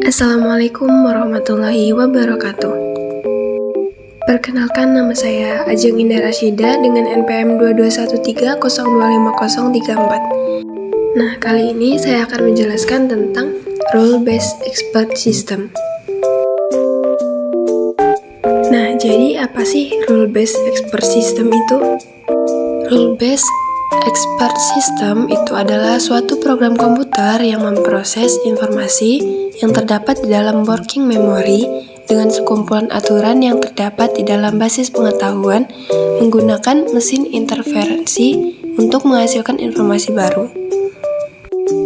Assalamualaikum warahmatullahi wabarakatuh. Perkenalkan, nama saya Ajeng Indah Rasyida dengan NPM 2213025034. Nah, kali ini saya akan menjelaskan tentang Role-Based Expert System. Nah, jadi apa sih Role-Based Expert System itu? Role-Based Expert System itu adalah suatu program komputer yang memproses informasi yang terdapat di dalam working memory dengan sekumpulan aturan yang terdapat di dalam basis pengetahuan menggunakan mesin interferensi untuk menghasilkan informasi baru.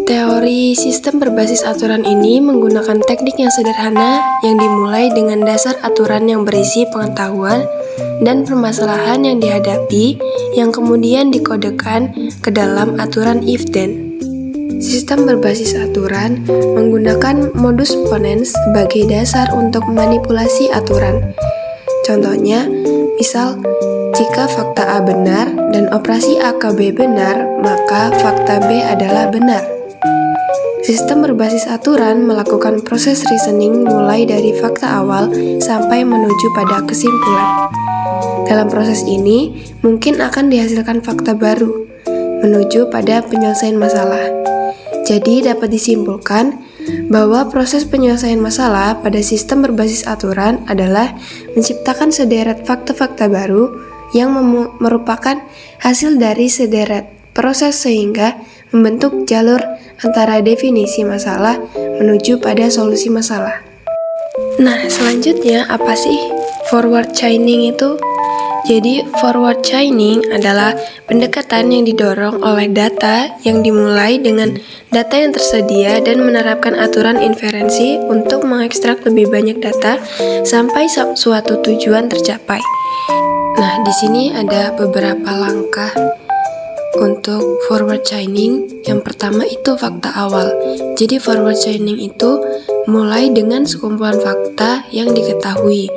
Teori sistem berbasis aturan ini menggunakan teknik yang sederhana yang dimulai dengan dasar aturan yang berisi pengetahuan dan permasalahan yang dihadapi yang kemudian dikodekan ke dalam aturan if-then. Sistem berbasis aturan menggunakan modus ponens sebagai dasar untuk memanipulasi aturan. Contohnya, misal, jika fakta A benar dan operasi AKB benar, maka fakta B adalah benar. Sistem berbasis aturan melakukan proses reasoning mulai dari fakta awal sampai menuju pada kesimpulan. Dalam proses ini, mungkin akan dihasilkan fakta baru, menuju pada penyelesaian masalah. Jadi, dapat disimpulkan bahwa proses penyelesaian masalah pada sistem berbasis aturan adalah menciptakan sederet fakta-fakta baru yang merupakan hasil dari sederet proses sehingga membentuk jalur antara definisi masalah menuju pada solusi masalah. Nah, selanjutnya apa sih forward chaining itu? Jadi, forward chaining adalah pendekatan yang didorong oleh data yang dimulai dengan data yang tersedia dan menerapkan aturan inferensi untuk mengekstrak lebih banyak data sampai suatu tujuan tercapai. Nah, di sini ada beberapa langkah untuk forward chaining. Yang pertama itu fakta awal. Jadi forward chaining itu mulai dengan sekumpulan fakta yang diketahui.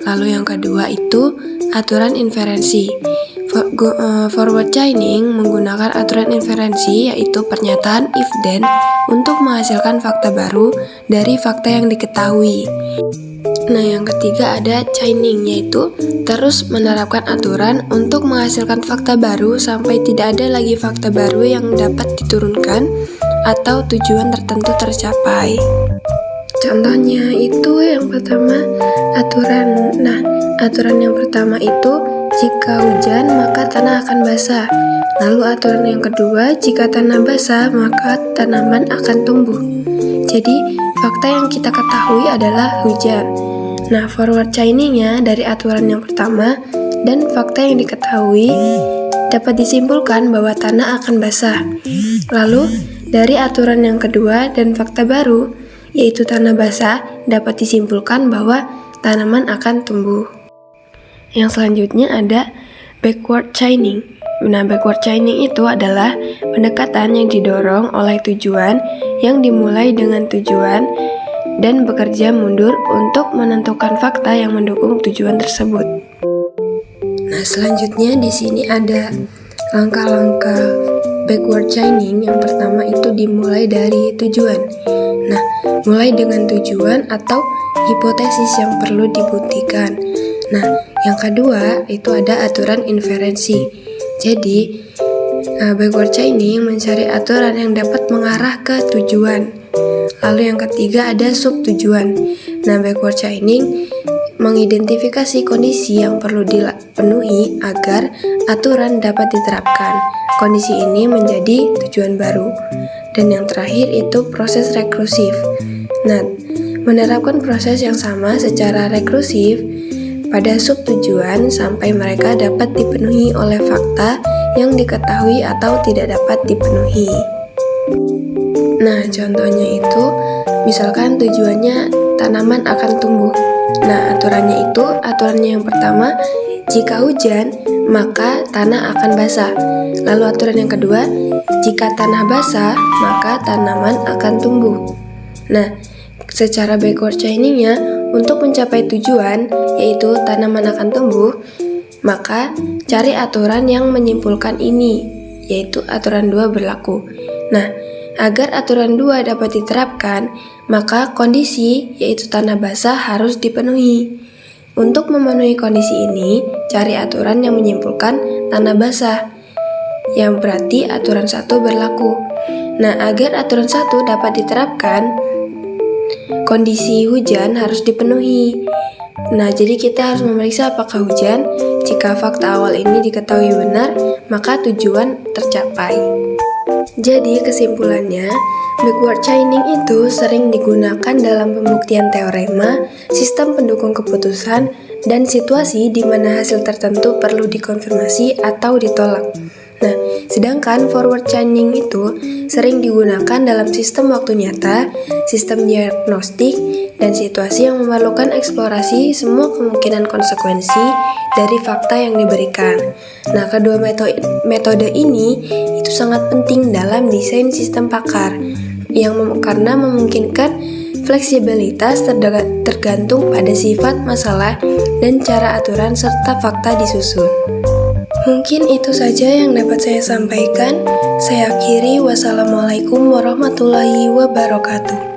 Lalu yang kedua itu aturan inferensi. Forward chaining menggunakan aturan inferensi yaitu pernyataan if-then untuk menghasilkan fakta baru dari fakta yang diketahui. Nah, yang ketiga ada chaining, yaitu terus menerapkan aturan untuk menghasilkan fakta baru sampai tidak ada lagi fakta baru yang dapat diturunkan atau tujuan tertentu tercapai. Contohnya itu yang pertama aturan. Nah, aturan yang pertama itu jika hujan maka tanah akan basah. Lalu aturan yang kedua, jika tanah basah maka tanaman akan tumbuh. Jadi, fakta yang kita ketahui adalah hujan. Nah, forward chainingnya dari aturan yang pertama dan fakta yang diketahui dapat disimpulkan bahwa tanah akan basah. Lalu, dari aturan yang kedua dan fakta baru, yaitu tanah basah, dapat disimpulkan bahwa tanaman akan tumbuh. Yang selanjutnya ada backward chaining. Nah, backward chaining itu adalah pendekatan yang didorong oleh tujuan yang dimulai dengan tujuan dan bekerja mundur untuk menentukan fakta yang mendukung tujuan tersebut. Nah, selanjutnya di sini ada langkah-langkah backward chaining. Yang pertama itu dimulai dari tujuan. Nah, mulai dengan tujuan atau hipotesis yang perlu dibuktikan. Nah, yang kedua itu ada aturan inferensi. Jadi, backward chaining mencari aturan yang dapat mengarah ke tujuan. Lalu yang ketiga ada subtujuan. Nah, backward chaining mengidentifikasi kondisi yang perlu dipenuhi agar aturan dapat diterapkan. Kondisi ini menjadi tujuan baru. Dan yang terakhir itu proses rekursif. Nah, menerapkan proses yang sama secara rekursif pada subtujuan sampai mereka dapat dipenuhi oleh fakta yang diketahui atau tidak dapat dipenuhi. Nah, contohnya itu, misalkan tujuannya tanaman akan tumbuh. Nah, aturannya yang pertama, jika hujan, maka tanah akan basah. Lalu aturan yang kedua, jika tanah basah, maka tanaman akan tumbuh. Nah, secara backward chainingnya, untuk mencapai tujuan, yaitu tanaman akan tumbuh, maka cari aturan yang menyimpulkan ini, yaitu aturan 2 berlaku. Nah, agar aturan 2 dapat diterapkan, maka kondisi yaitu tanah basah harus dipenuhi. Untuk memenuhi kondisi ini, cari aturan yang menyimpulkan tanah basah, yang berarti aturan 1 berlaku. Nah, agar aturan 1 dapat diterapkan, kondisi hujan harus dipenuhi. Nah, jadi kita harus memeriksa apakah hujan. Jika fakta awal ini diketahui benar, maka tujuan tercapai. Jadi kesimpulannya, backward chaining itu sering digunakan dalam pembuktian teorema, sistem pendukung keputusan, dan situasi di mana hasil tertentu perlu dikonfirmasi atau ditolak. Nah, sedangkan forward chaining itu sering digunakan dalam sistem waktu nyata, sistem diagnostik, dan situasi yang memerlukan eksplorasi semua kemungkinan konsekuensi dari fakta yang diberikan. Nah, kedua metode ini itu sangat penting dalam desain sistem pakar, karena memungkinkan fleksibilitas tergantung pada sifat masalah dan cara aturan serta fakta disusun. Mungkin itu saja yang dapat saya sampaikan. Saya akhiri, wassalamualaikum warahmatullahi wabarakatuh.